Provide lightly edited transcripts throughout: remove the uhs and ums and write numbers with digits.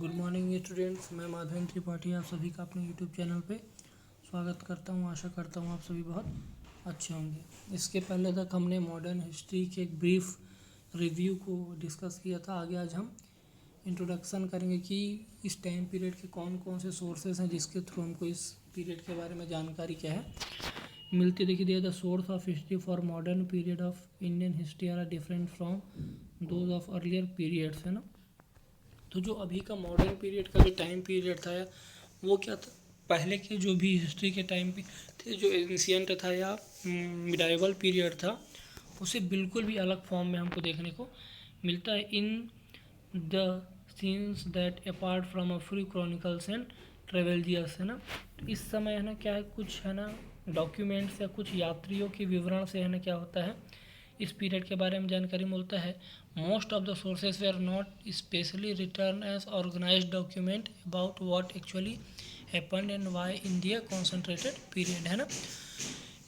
Good morning students, मैं माधवेंद्र त्रिपाठी आप सभी का अपने यूट्यूब चैनल पे स्वागत करता हूं। आशा करता हूं आप सभी बहुत अच्छे होंगे। इसके पहले तक हमने मॉडर्न हिस्ट्री के एक ब्रीफ रिव्यू को डिस्कस किया था। आगे आज हम इंट्रोडक्शन करेंगे कि इस टाइम पीरियड के कौन कौन से सोर्सेज हैं जिसके थ्रू हमको इस पीरियड के बारे में जानकारी क्या है मिलती दिखी दिया। The source of history for modern period of Indian history are different from those of earlier periods, है ना। तो जो अभी का मॉडर्न पीरियड का जो टाइम पीरियड था वो क्या था, पहले के जो भी हिस्ट्री के टाइम पे थे, जो एंशिएंट था या मिडाइवल पीरियड था, उसे बिल्कुल भी अलग फॉर्म में हमको देखने को मिलता है। In the scenes that apart from a free chronicles and travellers, है ना। तो इस समय है ना क्या है, कुछ है ना डॉक्यूमेंट्स या कुछ यात्रियों के विवरण से है ना क्या होता है, इस पीरियड के बारे में जानकारी मिलता है। Most of the sources were not specially written as organized document about what actually happened and why in the concentrated period, है ना।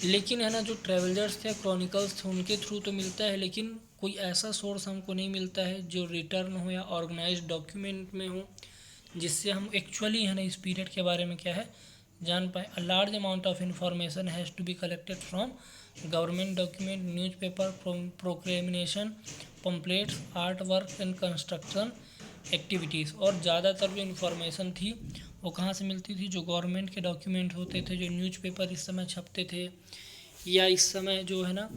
लेकिन है ना जो ट्रेवलर्स थे, क्रॉनिकल्स थे, उनके थ्रू तो मिलता है, लेकिन कोई ऐसा सोर्स हमको नहीं मिलता है जो रिटर्न हो या ऑर्गेनाइज्ड डॉक्यूमेंट में हो, जिससे हम एक्चुअली है ना इस पीरियड के बारे में क्या है जान पाए। A large amount of information has to be collected from government document, newspaper, proclamation, pamphlets, art work and construction activities. और ज़्यादातर जो इन्फॉर्मेशन थी वो कहाँ से मिलती थी, जो गवर्नमेंट के डॉक्यूमेंट होते थे, जो न्यूज़पेपर इस समय छपते थे, या इस समय जो है ना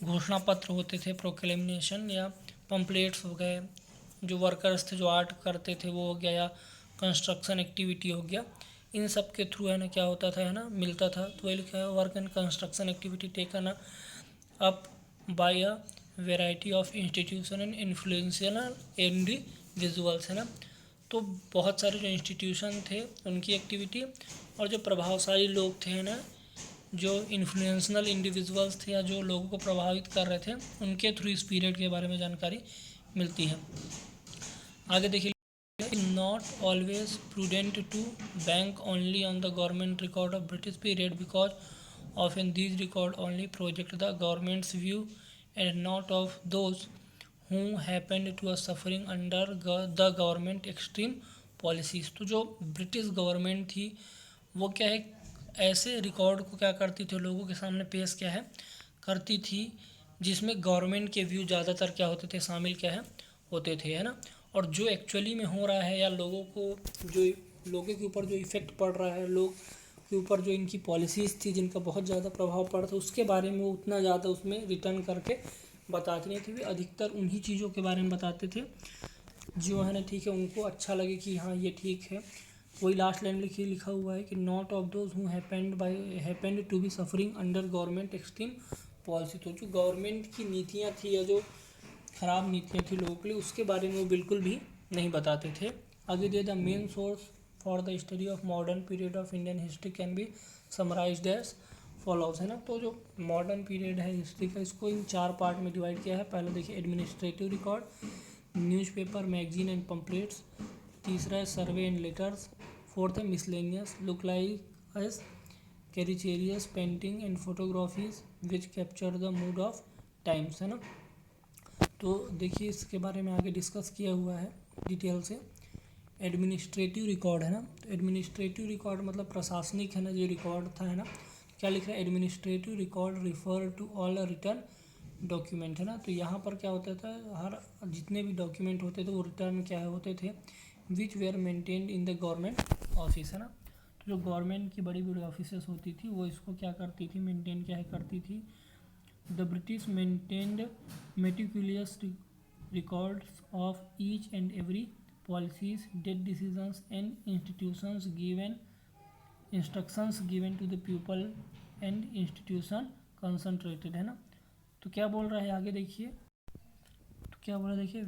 घोषणा पत्र होते थे, प्रोक्लेमिनेशन या पम्पलेट्स हो गए, जो वर्कर्स थे जो आर्ट करते थे वो हो गया, या कंस्ट्रक्शन एक्टिविटी हो गया, इन सब के थ्रू है ना क्या होता था, है ना मिलता था। तो वही लिखा है, work and construction activity taken up by a variety of institution and influential individuals, है ना। तो बहुत सारे जो इंस्टीट्यूशन थे उनकी एक्टिविटी, और जो प्रभावशाली लोग थे ना, जो इन्फ्लुएंशनल इंडिविजुअल्स थे या जो लोगों को प्रभावित कर रहे थे, उनके थ्रू इस पीरियड के बारे में जानकारी मिलती है। आगे देखिए, not always prudent to bank only on the government record of British period, because often these record only project the government's view and not of those who happened to a suffering under the government extreme policies। तो जो British government थी वो क्या है, ऐसे record को क्या करती थी, लोगों के सामने पेश क्या है करती थी, जिसमें गवर्नमेंट के व्यू ज़्यादातर क्या होते थे, शामिल क्या है होते थे, है ना। और जो एक्चुअली में हो रहा है, या लोगों को जो लोगों के ऊपर जो इफ़ेक्ट पड़ रहा है, लोग के ऊपर जो इनकी पॉलिसीज़ थी जिनका बहुत ज़्यादा प्रभाव पड़ा था, उसके बारे में वो उतना ज़्यादा उसमें रिटर्न करके बताते नहीं थे। वे अधिकतर उन्हीं चीज़ों के बारे में बताते थे जो है ना ठीक है, उनको अच्छा लगे कि हाँ ये ठीक है। वही लास्ट लाइन लिखा हुआ है कि not of those who happened to be suffering under government extreme policy. तो जो गवर्नमेंट की नीतियाँ थी या जो ख़राब नीतियाँ थी लोगों के लिए, उसके बारे में वो बिल्कुल भी नहीं बताते थे। आगे दिया, the main source for the study of modern period of Indian history can be summarized as follows, है ना। तो जो मॉडर्न पीरियड है हिस्ट्री का, इसको इन 4 पार्ट में डिवाइड किया है। पहले देखिए administrative record, newspaper, magazine and pamphlets. तीसरा है सर्वे एंड लेटर्स। फोर्थ है miscellaneous, look like as caricatures painting and photographies which capture the mood of times, है ना। तो देखिए इसके बारे में आगे डिस्कस किया हुआ है डिटेल से। एडमिनिस्ट्रेटिव रिकॉर्ड, है ना। तो एडमिनिस्ट्रेटिव रिकॉर्ड मतलब प्रशासनिक, है ना, जो रिकॉर्ड था, है ना। क्या लिख रहा है, administrative record refer to all written document, है ना। तो यहाँ पर क्या होता था, हर जितने भी डॉक्यूमेंट होते थे वो रिटर्न क्या होते थे, which were maintained in the government office, है ना। तो जो गवर्नमेंट की बड़ी बड़ी ऑफिसेस होती थी वो इसको क्या करती थी, मेंटेन क्या है करती थी। The British maintained meticulous records of each and every policies, did decisions and instructions given to the people and institution concentrated, है ना। तो क्या बोल रहा है आगे देखिए, तो क्या बोल रहा है देखिए,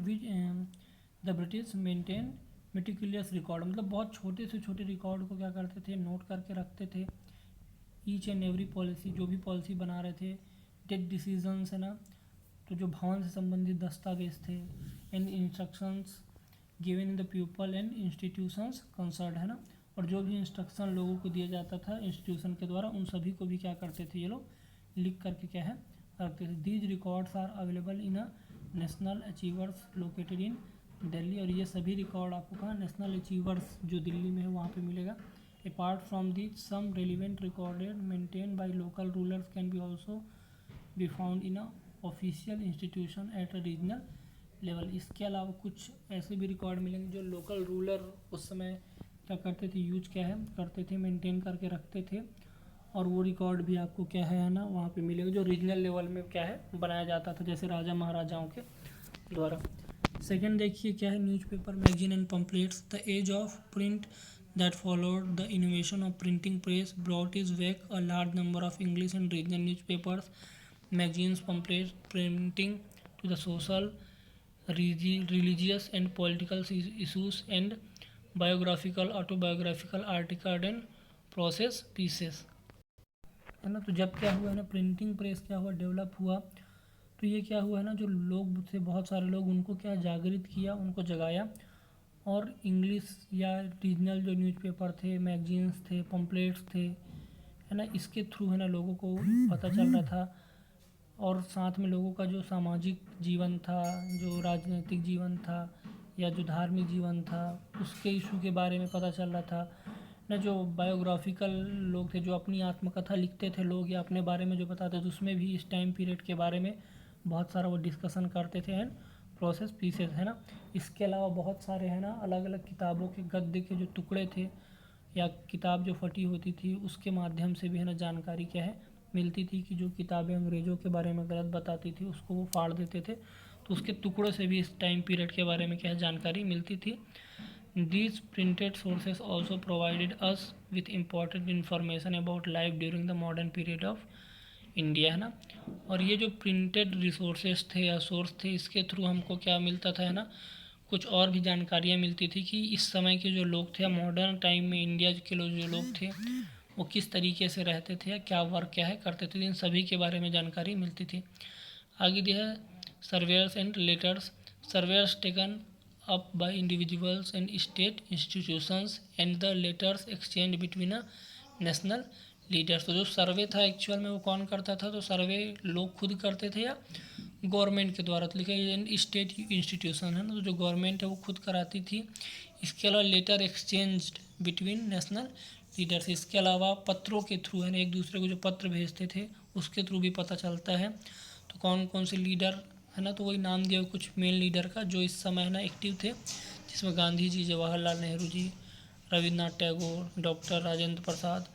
the British maintain meticulous record, मतलब बहुत छोटे से छोटे रिकॉर्ड को क्या करते थे, नोट करके रखते थे। ईच एंड एवरी पॉलिसी, जो भी पॉलिसी बना रहे थे, टेक डिसीजंस, है ना, तो जो भवन से संबंधित दस्तावेज थे, and instructions given in the people and institutions concern, है ना। और जो भी इंस्ट्रक्शन लोगों को दिया जाता था इंस्टीट्यूशन के द्वारा, उन सभी को भी क्या करते थे ये लोग लिख करके क्या है रखते थे। These records are available in a national archives located in Delhi. और ये सभी रिकॉर्ड आपको कहाँ नेशनल अचीवर्स जो दिल्ली में है वहाँ पे मिलेगा। Apart from the some relevant recorded maintain by local rulers can be also be found in a official institution at a regional level. इसके अलावा कुछ ऐसे भी रिकॉर्ड मिलेंगे जो लोकल रूलर उस समय क्या करते थे, यूज क्या है करते थे, मेंटेन करके रखते थे। और वो रिकॉर्ड भी आपको क्या है ना वहाँ पे मिलेगा, जो रीजनल लेवल में क्या है बनाया जाता था, जैसे राजा महाराजाओं के द्वारा। सेकंड देखिए क्या है, newspaper, magazine and pamphlets. The age of print that followed the innovation of printing press brought its wake a large number of English and regional newspapers, magazines, pamphlets, printing to the social, religious and political issues and biographical, autobiographical articles and process pieces, है ना। तो जब क्या हुआ है ना, printing press क्या हुआ, डेवलप हुआ, तो ये क्या हुआ है ना, जो लोग थे बहुत सारे लोग, उनको क्या जागृत किया, उनको जगाया। और इंग्लिश या रीजनल जो न्यूज़पेपर थे, मैगजीन्स थे, पम्पलेट्स थे, है ना, इसके थ्रू है ना लोगों को पता चल रहा था। और साथ में लोगों का जो सामाजिक जीवन था, जो राजनीतिक जीवन था या जो धार्मिक जीवन था, उसके इशू के बारे में पता चल रहा था ना। जो बायोग्राफिकल लोग थे, जो अपनी आत्मकथा लिखते थे लोग या अपने बारे में जो बताते थे, उसमें भी इस टाइम पीरियड के बारे में बहुत सारा वो डिस्कशन करते थे। एंड प्रोसेस पीसेस, है ना। इसके अलावा बहुत सारे है ना अलग अलग किताबों के गद्य के जो टुकड़े थे या किताब जो फटी होती थी, उसके माध्यम से भी है ना जानकारी क्या है मिलती थी, कि जो किताबें अंग्रेज़ों के बारे में गलत बताती थी उसको वो फाड़ देते थे, तो उसके टुकड़ों से भी इस टाइम पीरियड के बारे में क्या है जानकारी मिलती थी। These printed sources also provided us with important information about life during the modern period of India, है ना। और ये जो प्रिंटेड रिसोर्सेज थे या सोर्स थे, इसके थ्रू हमको क्या मिलता था, है ना, कुछ और भी जानकारियाँ मिलती थी कि इस समय के जो लोग थे, मॉडर्न टाइम में इंडिया के लोग जो लोग थे वो किस तरीके से रहते थे या क्या वर्क क्या है करते थे, इन सभी के बारे में जानकारी मिलती थी। आगे दिया है surveyor's and letters. Surveyor's taken up by individuals and state institutions and the letters exchanged between a national leaders। तो जो सर्वे था एक्चुअल में वो कौन करता था, तो सर्वे लोग खुद करते थे या गवर्नमेंट के द्वारा। तो लिखा है स्टेट इंस्टीट्यूशन, है ना, तो जो गवर्नमेंट है वो खुद कराती थी। इसके अलावा letter exchange between national leaders, इसके अलावा पत्रों के थ्रू है ना एक दूसरे को जो पत्र भेजते थे उसके थ्रू भी पता चलता है। तो कौन कौन से लीडर, है ना, तो वही नाम दिया कुछ मेन लीडर का जो इस समय है ना एक्टिव थे, जिसमें Gandhi ji, Jawaharlal Nehru ji, Rabindranath Tagore, doctor Rajendra Prasad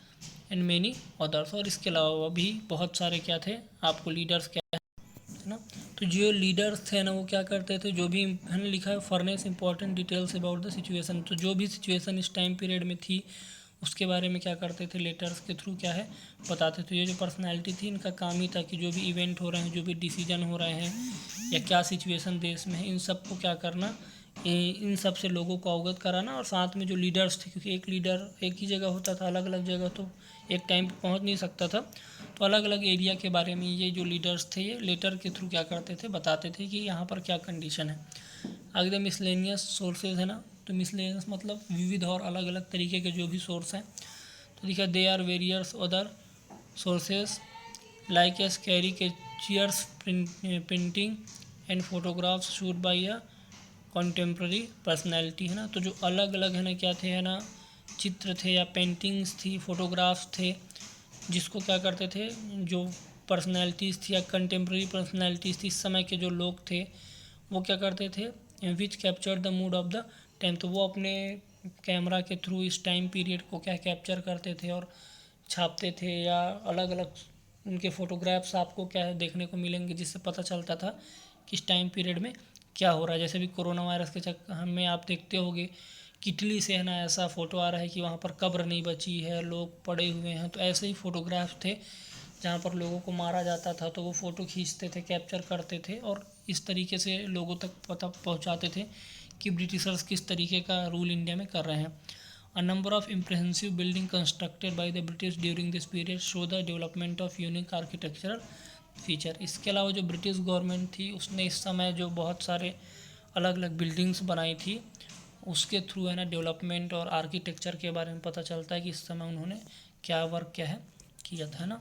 and many others. और इसके अलावा भी बहुत सारे क्या थे आपको लीडर्स क्या है ना। तो जो लीडर्स थे ना वो क्या करते थे, जो भी है ना लिखा है furnace important details about the situation, तो जो भी सिचुएशन इस टाइम पीरियड में थी उसके बारे में क्या करते थे, लेटर्स के थ्रू क्या है बताते थे। ये जो पर्सनैलिटी थी इनका काम ही था कि जो भी इवेंट हो रहे हैं, जो भी डिसीजन हो रहे हैं या क्या सिचुएशन देश में है, इन सब को क्या करना, इन सब से लोगों को अवगत कराना। और साथ में जो लीडर्स थे, क्योंकि एक लीडर एक ही जगह होता था, अलग अलग जगह तो एक टाइम पे पहुंच नहीं सकता था, तो अलग अलग एरिया के बारे में ये जो लीडर्स थे ये लेटर के थ्रू क्या करते थे, बताते थे कि यहाँ पर क्या कंडीशन है। आगे मिसलेनियस सोर्सेज, है ना, तो मिसलेनियस मतलब विविध और अलग अलग तरीके के जो भी सोर्स हैं। तो लिखा they are various other sources like as caricatures, printing and photographs shoot by a contemporary personality, है ना। तो जो अलग अलग है ना क्या थे, है ना, चित्र थे या पेंटिंग्स थी, फोटोग्राफ्स थे, जिसको क्या करते थे, जो पर्सनैलिटीज़ थी या कंटेम्प्रेरी पर्सनैलिटीज़ थी, इस समय के जो लोग थे वो क्या करते थे, which capture the mood of the time, तो वो अपने कैमरा के थ्रू इस टाइम पीरियड को क्या कैप्चर करते थे और छापते थे, या अलग अलग उनके फ़ोटोग्राफ्स आपको क्या है देखने को मिलेंगे, जिससे पता चलता था कि इस टाइम पीरियड में क्या हो रहा है। जैसे भी कोरोना वायरस के चक्कर में आप देखते होंगे कि इटली से है ना ऐसा फ़ोटो आ रहा है कि वहाँ पर कब्र नहीं बची है, लोग पड़े हुए हैं, तो ऐसे ही फ़ोटोग्राफ्स थे जहाँ पर लोगों को मारा जाता था, तो वो फ़ोटो खींचते थे, कैप्चर करते थे और इस तरीके से लोगों तक पता पहुँचाते थे कि ब्रिटिशर्स किस तरीके का रूल इंडिया में कर रहे हैं। A number of impressive building constructed by the British during this period show the development of unique architectural feature. इसके अलावा जो ब्रिटिश गवर्नमेंट थी उसने इस समय जो बहुत सारे अलग अलग बिल्डिंग्स बनाई थी उसके थ्रू है ना डेवलपमेंट और आर्किटेक्चर के बारे में पता चलता है कि इस समय उन्होंने क्या वर्क क्या है किया था, है ना।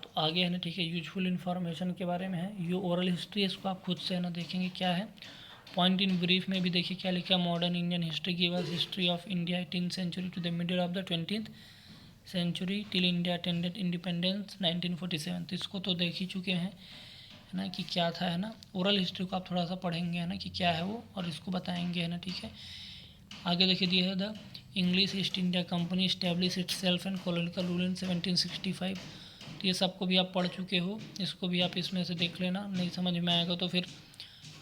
तो आगे है ना ठीक है यूजफुल इन्फॉर्मेशन के बारे में है, ये ओरल हिस्ट्री, इसको आप खुद से है ना देखेंगे क्या है। पॉइंट इन ब्रीफ में भी देखिए क्या लिखा, modern Indian history give us history of India 18th century to the middle of the 20th century till India attended independence 1947। तो इसको तो देख ही चुके हैं है ना कि क्या था, है ना। ओरल हिस्ट्री को आप थोड़ा सा पढ़ेंगे है ना कि क्या है वो, और इसको बताएंगे है ना, ठीक है। आगे देखिए दिया है the English east India company establish it self and कॉलोनिकल rule in 1765। तो ये सबको भी आप पढ़ चुके हो, इसको भी आप इसमें से देख लेना। नहीं समझ में आएगा तो फिर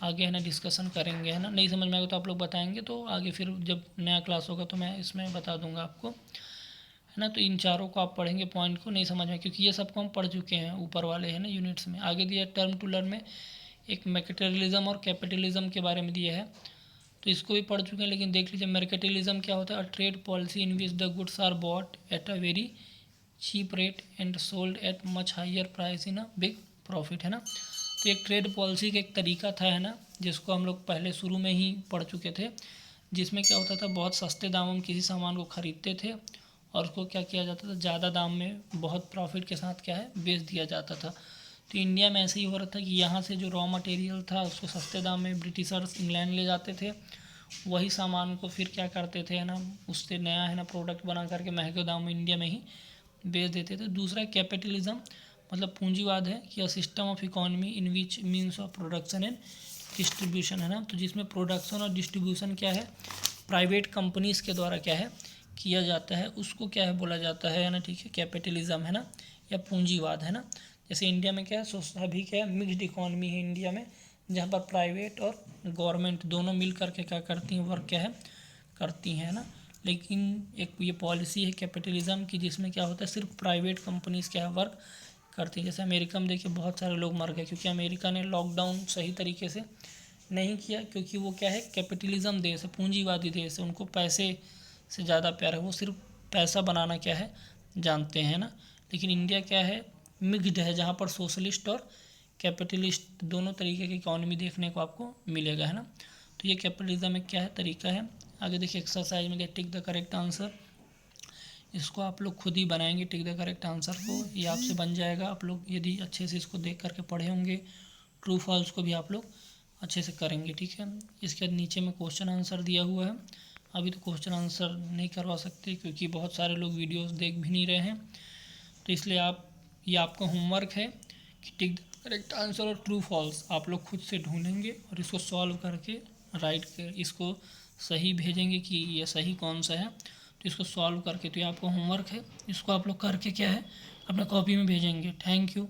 आगे है ना डिस्कशन करेंगे, है ना। नहीं समझ में आएगा तो आप लोग बताएंगे, तो आगे फिर जब नया क्लास होगा तो मैं इसमें बता दूंगा आपको, है ना। तो इन चारों को आप पढ़ेंगे पॉइंट को, नहीं समझ में, क्योंकि ये सबको हम पढ़ चुके हैं ऊपर वाले, है ना, यूनिट्स में। आगे दिया टर्म टू लर्न में एक मैकेटलिज्म और कैपिटलिज्म के बारे में दिया है, तो इसको भी पढ़ चुके हैं। लेकिन देख लीजिए मैर्केटिलिज्म क्या होता है, a trade policy in which the goods are bought at a very cheap rate and sold at much higher price in a big profit, है ना। तो एक ट्रेड पॉलिसी का एक तरीका था, है ना, जिसको हम लोग पहले शुरू में ही पढ़ चुके थे, जिसमें क्या होता था, बहुत सस्ते दामों में किसी सामान को ख़रीदते थे और उसको क्या किया जाता था, ज़्यादा दाम में बहुत प्रॉफिट के साथ क्या है बेच दिया जाता था। तो इंडिया में ऐसे ही हो रहा था कि यहाँ से जो रॉ मटेरियल था उसको सस्ते दाम में ब्रिटिशर्स इंग्लैंड ले जाते थे, वही सामान को फिर क्या करते थे, है ना, उससे नया, है ना, प्रोडक्ट बना करके महंगे दाम में इंडिया में ही बेच देते थे। दूसरा कैपिटलिज्म मतलब पूंजीवाद है कि a system of economy in which means of production and distribution, है ना। तो जिसमें प्रोडक्शन और डिस्ट्रीब्यूशन क्या है, प्राइवेट कंपनीज के द्वारा क्या है किया जाता है, उसको क्या है बोला जाता है ना, ठीक है, कैपिटलिज्म, है ना, या पूंजीवाद, है ना। जैसे इंडिया में क्या है, अभी क्या है मिक्स्ड इकोनॉमी है इंडिया में, जहाँ पर प्राइवेट और गवर्नमेंट दोनों मिल करके क्या करती हैं, वर्क क्या है करती हैं, है ना। लेकिन एक ये पॉलिसी है कैपिटलिज्म की, जिसमें क्या होता है सिर्फ प्राइवेट कंपनीज क्या है वर्क करती हैं। जैसे अमेरिका में देखिए बहुत सारे लोग मर गए, क्योंकि अमेरिका ने लॉकडाउन सही तरीके से नहीं किया, क्योंकि वो क्या है कैपिटलिज्म देश है, पूंजीवादी देश है, उनको पैसे से ज़्यादा प्यार है, वो सिर्फ पैसा बनाना क्या है जानते हैं ना। लेकिन इंडिया क्या है मिक्स्ड है, जहाँ पर सोशलिस्ट और कैपिटलिस्ट दोनों तरीके की इकॉनमी देखने को आपको मिलेगा, है ना। तो ये कैपिटलिज्म एक क्या है तरीका है। आगे देखिए एक्सरसाइज में टिक द करेक्ट आंसर, इसको आप लोग खुद ही बनाएंगे टिक द करेक्ट आंसर को, ये आपसे बन जाएगा। आप लोग यदि अच्छे से इसको देख करके पढ़े होंगे, ट्रू फॉल्स को भी आप लोग अच्छे से करेंगे, ठीक है। इसके नीचे में क्वेश्चन आंसर दिया हुआ है। अभी तो क्वेश्चन आंसर नहीं करवा सकते क्योंकि बहुत सारे लोग वीडियोस देख भी नहीं रहे हैं, तो इसलिए ये आपका होमवर्क है कि टिक द करेक्ट आंसर और ट्रू फॉल्स आप लोग खुद से ढूंढेंगे और इसको सॉल्व करके राइट कर इसको सही भेजेंगे कि ये सही कौन सा है, तो इसको सॉल्व करके, तो ये आपका होमवर्क है, इसको आप लोग करके क्या है अपना कॉपी में भेजेंगे। Thank you.